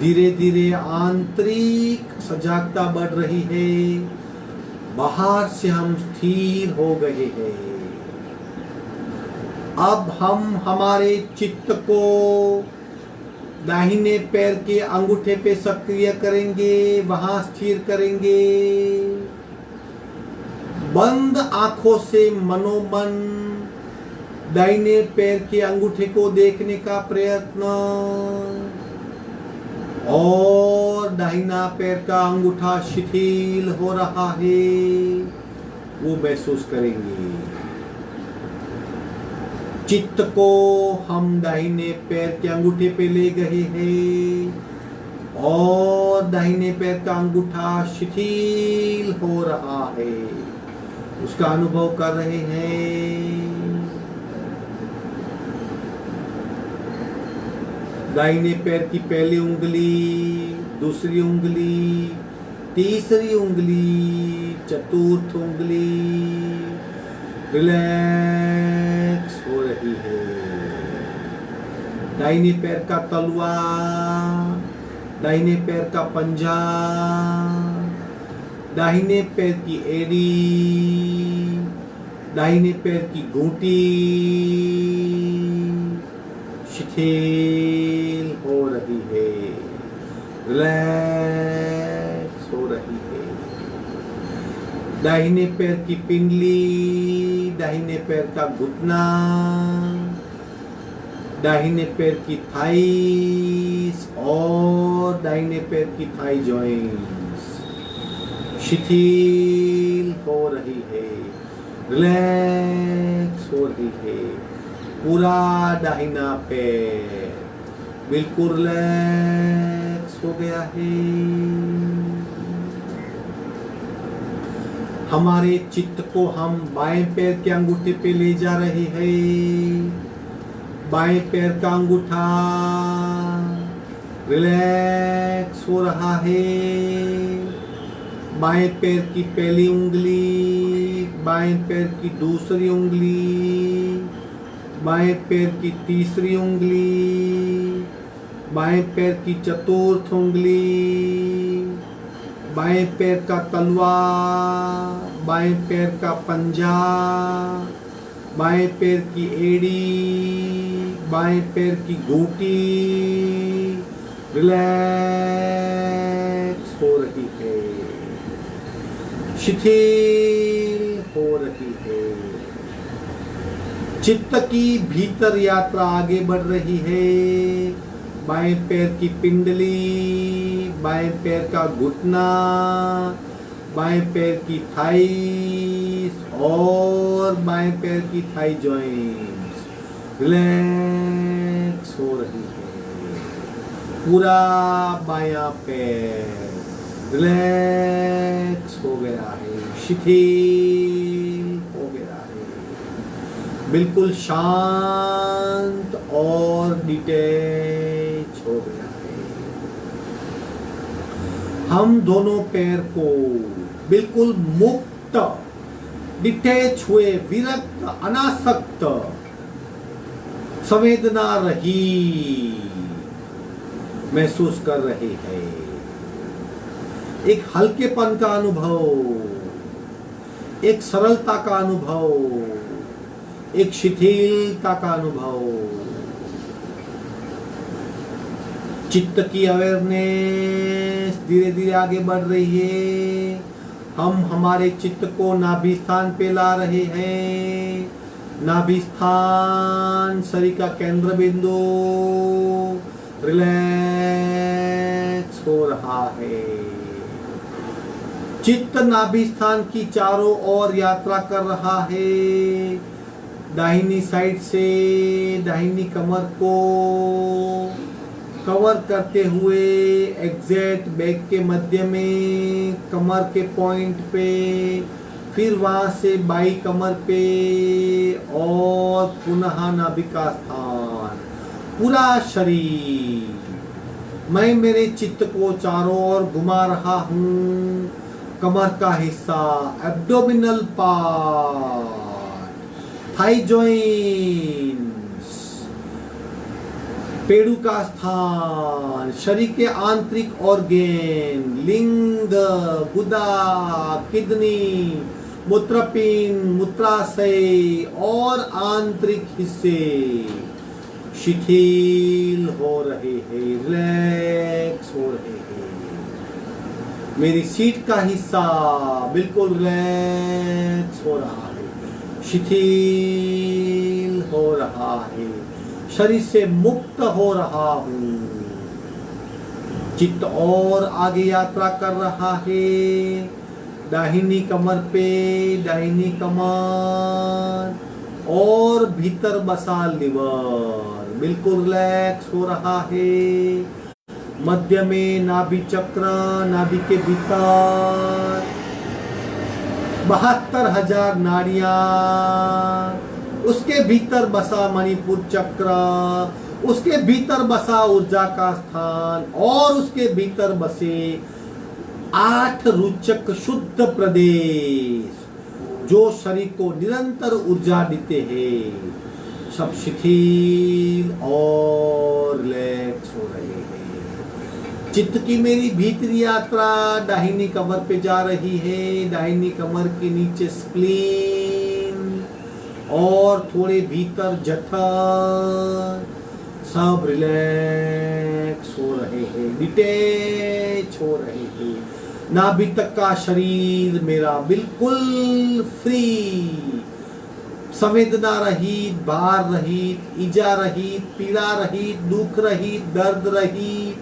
A: धीरे धीरे आंतरिक सजागता बढ़ रही है, बाहर से हम स्थिर हो गए हैं। अब हम हमारे चित्त को दाहिने पैर के अंगूठे पे सक्रिय करेंगे, वहां स्थिर करेंगे। बंद आंखों से मनोमन दाहिने पैर के अंगूठे को देखने का प्रयत्न, और दाहिना पैर का अंगूठा शिथिल हो रहा है, वो महसूस करेंगे। चित्त को हम दाहिने पैर के अंगूठे पे ले गए हैं, और दाहिने पैर का अंगूठा शिथिल हो रहा है, उसका अनुभव कर रहे हैं। दाहिने पैर की पहली उंगली, दूसरी उंगली, तीसरी उंगली, चतुर्थ उंगली रिलैक्स हो रही है। दाहिने पैर का तलवा, दाहिने पैर का पंजा, दाहिने पैर की एड़ी, दाहिने पैर की घूंटी शिथिल हो रही है, रिलैक्स हो रही है। दाहिने पैर की पिंडली, दाहिने पैर का घुटना, दाहिने पैर की थाइस और दाहिने पैर की थाई जॉइंट्स शिथिल हो रही है, रिलैक्स हो रही है। पूरा दाहिना पैर बिल्कुल रिलैक्स हो गया है। हमारे चित्त को हम बाएं पैर के अंगूठे पे ले जा रहे हैं। बाएं पैर का अंगूठा रिलैक्स हो रहा है। बाएं पैर की पहली उंगली, बाएं पैर की दूसरी उंगली, बाएं पैर की तीसरी उंगली, बाएं पैर की चतुर्थ उंगली, बाएं पैर का तलवा, बाएं पैर का पंजा, बाएं पैर की एड़ी, बाएं पैर की घूंटी रिलैक्स हो रही है, शिथिल हो रही है। चित्त की भीतर यात्रा आगे बढ़ रही है। बाएं पैर की पिंडली, बाएं पैर का घुटना, बाएं पैर की थाइस और बाएं पैर की थाई जॉइंट्स रिलैक्स हो रही है। पूरा बायां पैर रिलैक्स हो गया है, शिथिल हो गया है, बिल्कुल शांत और डिटैच हो गया है। हम दोनों पैर को बिल्कुल मुक्त, डिटैच हुए, विरक्त, अनासक्त, संवेदना रहित महसूस कर रहे हैं। एक हल्केपन का अनुभव, एक सरलता का अनुभव, एक शिथिलता का अनुभव। चित्त की अवेयरनेस धीरे धीरे आगे बढ़ रही है। हम हमारे चित्त को नाभि स्थान पे ला रहे हैं। नाभि स्थान शरीर का केंद्र बिंदु रिलैक्स हो रहा है। चित्त नाभि स्थान की चारों ओर यात्रा कर रहा है। दाहिनी साइड से दाहिनी कमर को कवर करते हुए एग्जैक्ट बैक के मध्य में कमर के पॉइंट पे, फिर वहां से बाई कमर पे और पुनः नाभिका स्थान, पूरा शरीर। मैं मेरे चित्त को चारों ओर घुमा रहा हूँ। कमर का हिस्सा, एब्डोमिनल पार्ट, थाई जॉइंट्स, पेड़ू का स्थान, शरीर के आंतरिक ऑर्गेन, लिंग, गुदा, किडनी, मूत्रपिंड, मूत्राशय और आंतरिक हिस्से शिथिल हो रहे हैं, रिलैक्स हो रहे हैं। मेरी सीट का हिस्सा बिल्कुल रिलैक्स हो रहा है, शिथिल हो रहा है, शरीर से मुक्त हो रहा हूँ। चित्त और आगे यात्रा कर रहा है। दाहिनी कमर पे दाहिनी कमर और भीतर बसा लिवर बिल्कुल रिलैक्स हो रहा है। मध्य में नाभि चक्र, नाभि के भीतर 72,000 नाड़ियां, उसके भीतर बसा मणिपुर चक्र, उसके भीतर बसा ऊर्जा का स्थान और उसके भीतर बसे 8 रुचक शुद्ध प्रदेश जो शरीर को निरंतर ऊर्जा देते हैं। सब शिथिल और रिलैक्स हो रहे हैं। चित्त की मेरी भीतरी यात्रा दाहिनी कमर पे जा रही है। दाहिनी कमर के नीचे स्प्लीन, और थोड़े भीतर जठर सब रिलैक्स हो रहे हैं, डिटैच हो रहे हैं। नाभि तक का शरीर मेरा बिल्कुल फ्री, संवेदना रहित, भार रहित, ईजा रहित, पीड़ा रहित, दुख रहित, दर्द रहित,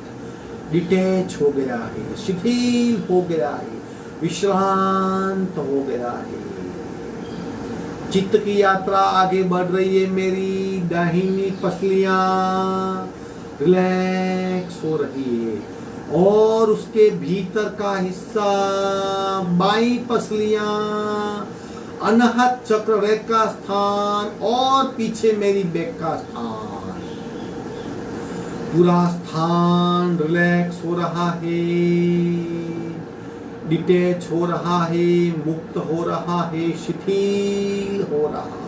A: डिटैच हो गया है, शिथिल हो गया है, विश्रांत हो गया है। चित्त की यात्रा आगे बढ़ रही है, मेरी दाहिनी पसलियां रिलैक्स हो रही है और उसके भीतर का हिस्सा बाई पसलियां, अनहत चक्र रेख का स्थान और पीछे मेरी बैक का स्थान, पूरा स्थान रिलैक्स हो रहा है, डिटैच हो रहा है, मुक्त हो रहा है, शिथिल हो रहा है।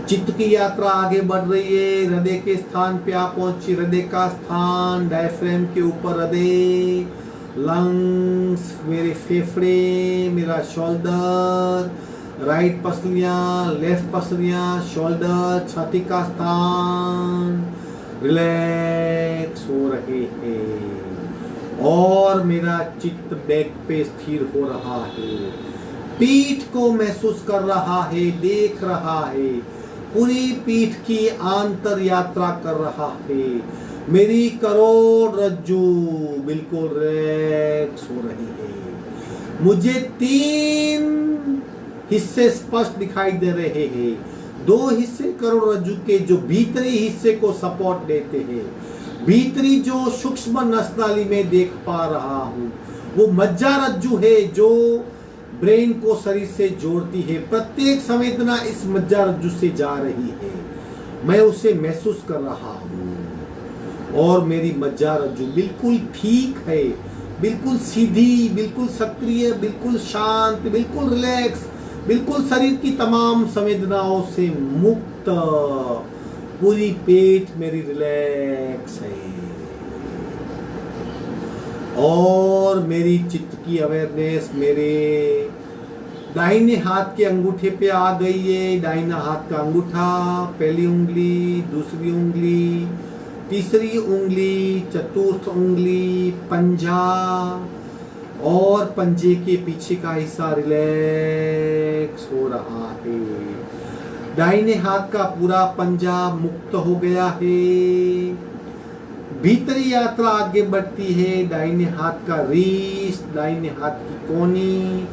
A: चित्त की यात्रा आगे बढ़ रही है, हृदय के स्थान पे आप पहुंची। हृदय का स्थान डायफ्रेम के ऊपर, हृदय, लंग्स, मेरे फेफड़े, मेरा शोल्डर, राइट पसलियां, लेफ्ट पसलियां, शोल्डर, छाती का स्थान रिलैक्स हो रहे हैं और मेरा चित्त बैक पे स्थिर हो रहा है। पीठ को महसूस कर रहा है, देख रहा है, पूरी पीठ की आंतर यात्रा कर रहा है। मेरी करोड़रज्जु बिल्कुल रिलैक्स हो रही है। मुझे 3 हिस्से स्पष्ट दिखाई दे रहे हैं। 2 हिस्से करोड़रज्जु के जो भीतरी हिस्से को सपोर्ट देते हैं। भीतरी जो सूक्ष्म नसनाली में देख पा रहा हूँ वो मज्जारज्जु है जो ब्रेन को शरीर से जोड़ती है। प्रत्येक संवेदना इस मज्जारज्जु से जा रही है, मैं उसे महसूस कर रहा हूँ और मेरी मज्जारज्जु बिल्कुल ठीक है, बिल्कुल सीधी, बिल्कुल सक्रिय, बिल्कुल शांत, बिल्कुल रिलैक्स, बिल्कुल शरीर की तमाम संवेदनाओं से मुक्त। पूरी पेट मेरी रिलैक्स है और मेरी चित्त की अवेयरनेस मेरे दाहिने हाथ के अंगूठे पे आ गई है। दाहिना हाथ का अंगूठा, पहली उंगली, दूसरी उंगली, तीसरी उंगली, चतुर्थ उंगली, पंजा और पंजे के पीछे का हिस्सा रिलैक्स हो रहा है। दाहिने हाथ का पूरा पंजा मुक्त हो गया है। भीतरी यात्रा आगे बढ़ती है। दाहिने हाथ का रिस्ट, दाहिने हाथ की कोहनी,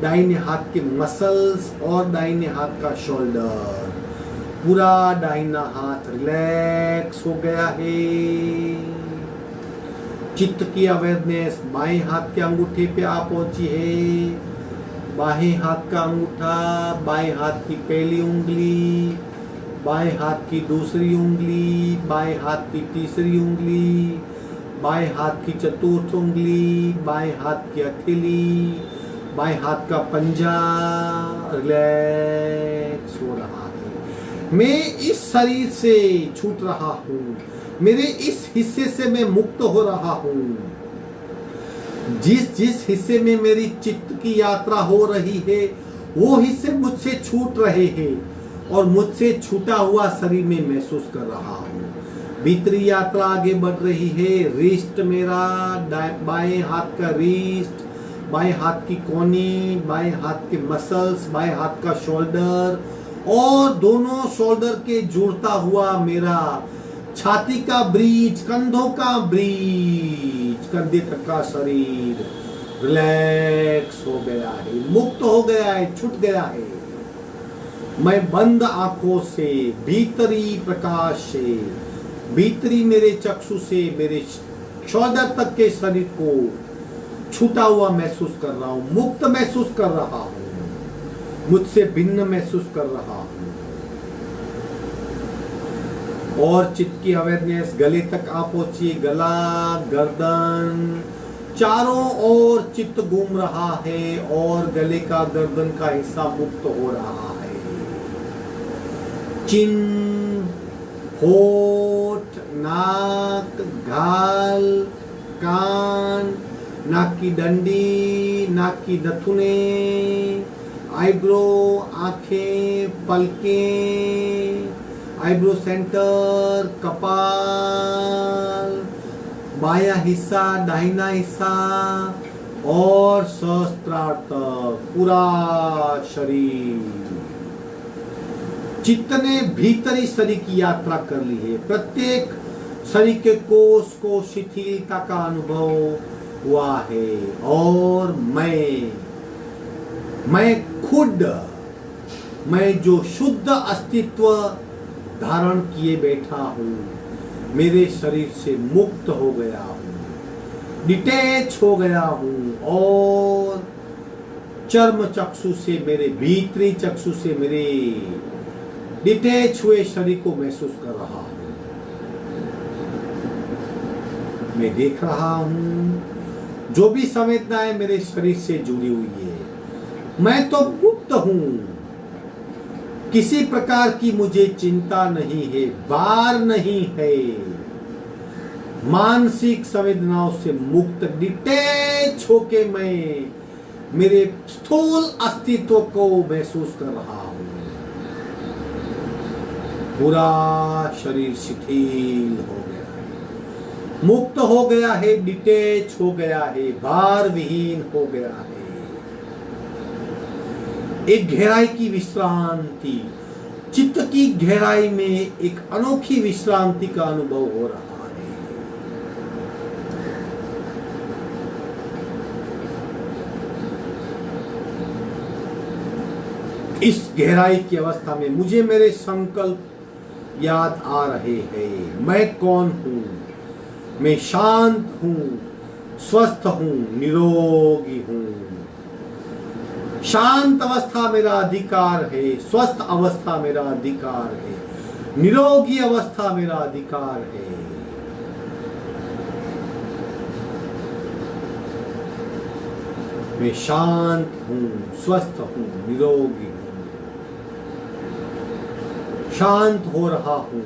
A: दाहिने हाथ के मसल्स और दाहिने हाथ का शोल्डर, पूरा दाहिना हाथ रिलैक्स हो गया है। चित्त की अवेयरनेस बाएं हाथ के अंगूठे पे आ पहुंची है। बाएं हाथ का अंगूठा, बाएं हाथ की पहली उंगली, बाएं हाथ की दूसरी उंगली, बाएं हाथ की तीसरी उंगली, बाएं हाथ की चतुर्थ उंगली, बाएं हाथ की हथेली, बाएं हाथ का पंजा रिलैक्स हो रहा है। मैं इस शरीर से छूट रहा हूँ, मेरे इस हिस्से से मैं मुक्त हो रहा हूँ। जिस हिस्से में मेरी चित्त की यात्रा हो रही है वो हिस्से मुझसे छूट रहे हैं और मुझसे छूटा हुआ शरीर में महसूस कर रहा हूँ। भीतरी यात्रा आगे बढ़ रही है। रिस्ट मेरा, बाएं हाथ का रिस्ट, बाएं हाथ की कोहनी, बाएं हाथ के मसल्स, बाएं हाथ का शोल्डर और दोनों शोल्डर के जुड़ता हुआ मेरा छाती का ब्रीच, कंधों का ब्रीच, कंधे तक का शरीर रिलैक्स हो गया है, मुक्त हो गया है, छूट गया है। मैं बंद आंखों से, भीतरी प्रकाश से, भीतरी मेरे चक्षु से मेरे शोल्डर तक के शरीर को छूटा हुआ महसूस कर रहा हूँ, मुक्त महसूस कर रहा हूँ, मुझसे भिन्न महसूस कर रहा हूँ। और चित्त की अवेयरनेस गले तक आ पहुंची। गला, गर्दन, चारों ओर चित्त घूम रहा है और गले का, गर्दन का हिस्सा मुक्त हो रहा है। चिन, होठ, नाक, गाल, कान, नाक की डंडी, नाक की नथुने, आईब्रो, आंखें, पलकें, आईब्रो सेंटर, कपाल, बायां हिस्सा, दाहिना हिस्सा और सहस्त्रार तक पूरा शरीर। चित्त ने भीतरी शरीर की यात्रा कर ली है। प्रत्येक शरीर के कोष को शिथिलता का अनुभव हुआ है और मैं खुद, मैं जो शुद्ध अस्तित्व धारण किए बैठा हूँ, मेरे शरीर से मुक्त हो गया हूँ, डिटैच हो गया हूँ और चर्म चक्षु से, मेरे भीतरी चक्षु से मेरे डिटैच हुए शरीर को महसूस कर रहा हूँ। मैं देख रहा हूँ जो भी संवेदनाएं मेरे शरीर से जुड़ी हुई है, मैं तो मुक्त हूँ। किसी प्रकार की मुझे चिंता नहीं है, भार नहीं है। मानसिक संवेदनाओं से मुक्त, डिटैच होके मैं मेरे स्थूल अस्तित्व को महसूस कर रहा हूँ। पूरा शरीर शिथिल हो गया है, मुक्त हो गया है, डिटैच हो गया है, भार विहीन हो गया है। एक गहराई की विश्रांति, चित्त की गहराई में एक अनोखी विश्रांति का अनुभव हो रहा है। इस गहराई की अवस्था में मुझे मेरे संकल्प याद आ रहे हैं। मैं कौन हूं? मैं शांत हूं, स्वस्थ हूं, निरोगी हूं। शांत अवस्था मेरा अधिकार है, स्वस्थ अवस्था मेरा अधिकार है, निरोगी अवस्था मेरा अधिकार है। मैं शांत हूं, स्वस्थ हूं, निरोगी हूं, शांत हो रहा हूं,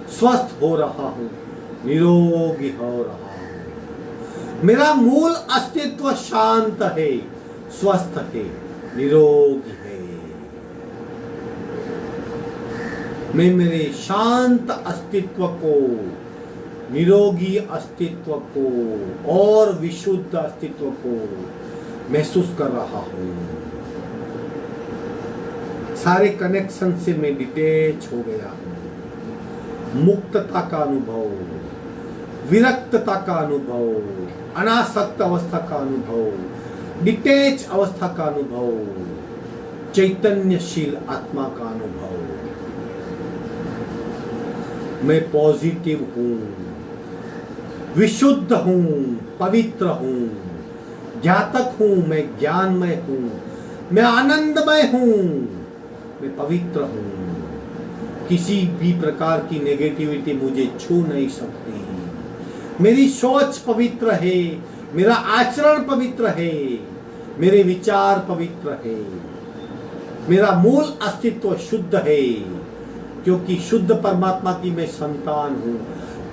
A: स्वस्थ हो रहा हूं, निरोगी हो रहा हूं। मेरा मूल अस्तित्व शांत है, स्वस्थ है, निरोगी है। मैं मेरे शांत अस्तित्व को, निरोगी अस्तित्व को और विशुद्ध अस्तित्व को महसूस कर रहा हूं। सारे कनेक्शन से मैं डिटैच हो गया हूं। मुक्तता का अनुभव, विरक्तता का अनुभव, अनासक्त अवस्था का अनुभव, डिटैच अवस्था का अनुभव, चैतन्यशील आत्मा का अनुभव। मैं पॉजिटिव हूं, विशुद्ध हूं, पवित्र हूं, ज्ञातक हूं, मैं ज्ञानमय हूं, मैं आनंदमय हूं, मैं पवित्र हूं। किसी भी प्रकार की नेगेटिविटी मुझे छू नहीं सकती। मेरी सोच पवित्र है, मेरा आचरण पवित्र है, मेरे विचार पवित्र है, मेरा मूल अस्तित्व शुद्ध है, क्योंकि शुद्ध परमात्मा की मैं संतान हूं।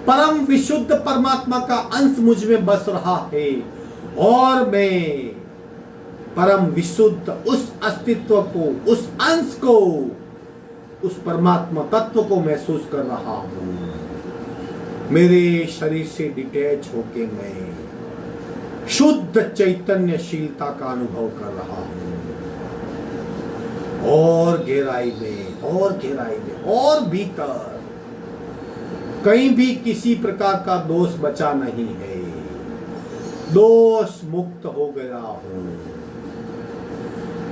A: परम विशुद्ध परमात्मा का अंश मुझ में बस रहा है और मैं परम विशुद्ध उस अस्तित्व को, उस अंश को, उस परमात्मा तत्व को महसूस कर रहा हूं। मेरे शरीर से डिटैच होके मैं शुद्ध चैतन्यशीलता का अनुभव कर रहा हूं। और गहराई में, और गहराई में, और भीतर कहीं भी किसी प्रकार का दोष बचा नहीं है। दोष मुक्त हो गया हूं,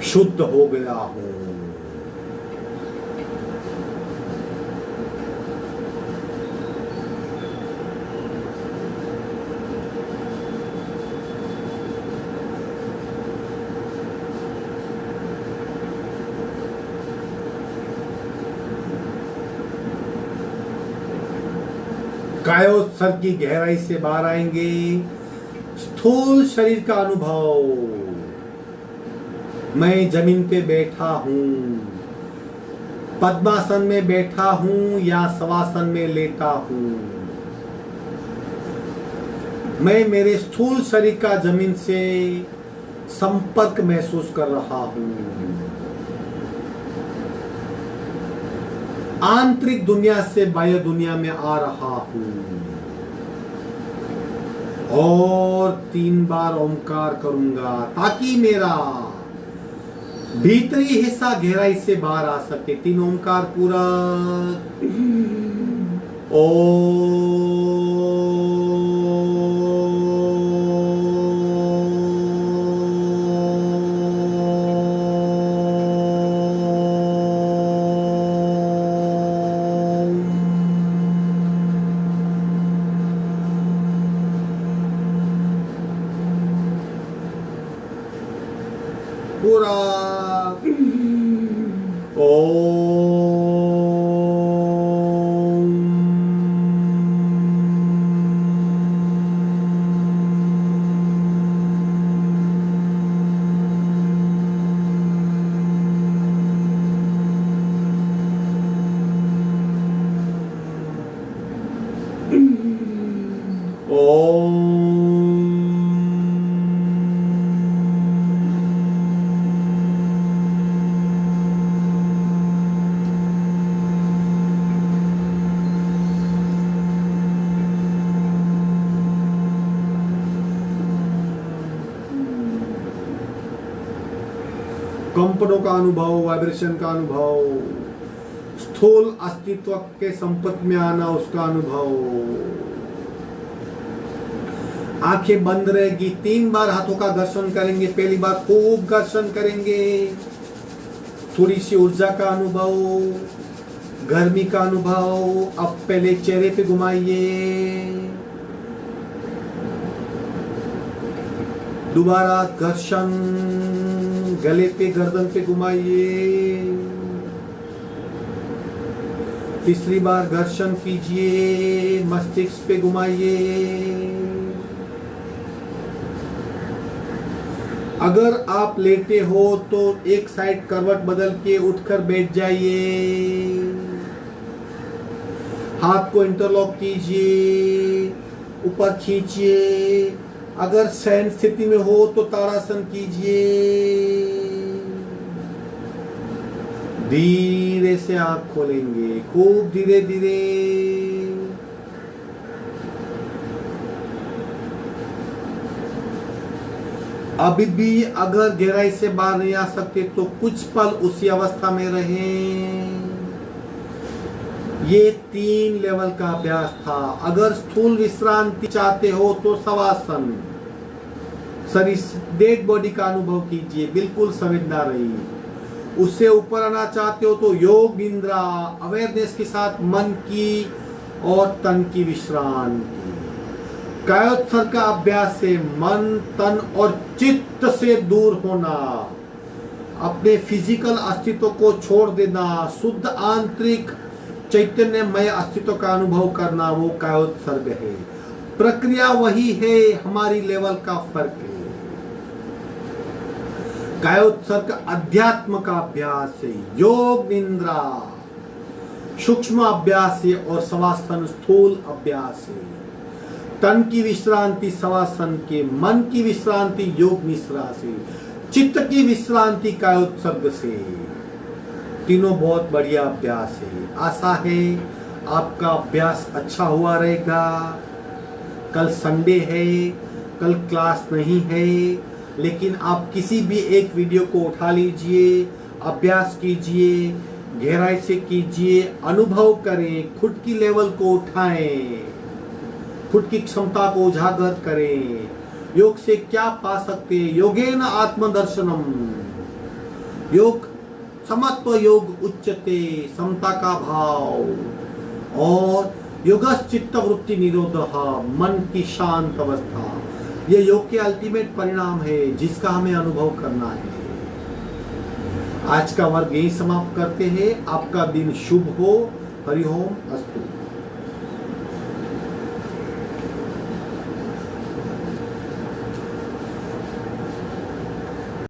A: शुद्ध हो गया हूं। कायोत्सर की गहराई से बाहर आएंगे। स्थूल शरीर का अनुभव, मैं जमीन पे बैठा हूं, पद्मासन में बैठा हूं या शवासन में लेटा हूं। मैं मेरे स्थूल शरीर का जमीन से संपर्क महसूस कर रहा हूं। आंतरिक दुनिया से बाह्य दुनिया में आ रहा हूं और 3 बार ओमकार करूंगा ताकि मेरा भीतरी हिस्सा गहराई से बाहर आ सके। 3 ओमकार पूरा पूरा कंपनों का अनुभव, वाइब्रेशन का अनुभव, स्थूल अस्तित्व के संपर्क में आना, उसका अनुभव। आंखें बंद रहेगी, 3 बार हाथों का घर्षण करेंगे। पहली बार खूब घर्षण करेंगे, थोड़ी सी ऊर्जा का अनुभव, गर्मी का अनुभव। अब पहले चेहरे पे घुमाइए, दोबारा घर्षण, गले पे, गर्दन पे घुमाइए। तीसरी बार घर्षण कीजिए, मस्तिष्क पे घुमाइए। अगर आप लेटे हो तो एक साइड करवट बदल के उठकर बैठ जाइए। हाथ को इंटरलॉक कीजिए, ऊपर खींचिए। अगर शयन स्थिति में हो तो ताड़ासन कीजिए। धीरे से आंख खोलेंगे, खूब धीरे धीरे। अभी भी अगर गहराई से बाहर नहीं आ सकते तो कुछ पल उसी अवस्था में रहें। ये 3 लेवल का अभ्यास था। अगर स्थूल विश्रांति चाहते हो तो शवासन, शरीर डेड बॉडी का अनुभव कीजिए, बिल्कुल संवेदना रही। उससे ऊपर आना चाहते हो तो योग निद्रा, अवेयरनेस के साथ मन की और तन की विश्रांति। कायोत्सर्ग का अभ्यास से मन, तन और चित्त से दूर होना, अपने फिजिकल अस्तित्व को छोड़ देना, शुद्ध आंतरिक चैतन्यमय अस्तित्व का अनुभव करना, वो कायोत्सर्ग है। प्रक्रिया वही है, हमारी लेवल का फर्क है। कायोत्सर्ग अध्यात्म का अभ्यास है, योग निद्रा सूक्ष्म अभ्यास है और शवासन स्थूल अभ्यास है। तन की विश्रांति शवासन के, मन की विश्रांति योग निद्रा से, चित्त की विश्रांति कायोत्सर्ग से। तीनों बहुत बढ़िया अभ्यास है। आशा है आपका अभ्यास अच्छा हुआ रहेगा। कल संडे है, कल क्लास नहीं है, लेकिन आप किसी भी एक वीडियो को उठा लीजिए, अभ्यास कीजिए, गहराई से कीजिए, अनुभव करें, खुद की लेवल को उठाएं, खुद की क्षमता को उजागर करें। योग से क्या पा सकते हैं? योगेन आत्मदर्शनम, योग समत्व योग उच्चते, समता का भाव, और योगस् चित्त वृत्ति निरोधः, मन की शांत अवस्था। ये योग के अल्टीमेट परिणाम है जिसका हमें अनुभव करना है। आज का वर्ग यही समाप्त करते हैं। आपका दिन शुभ हो। हरि ओम अस्तु।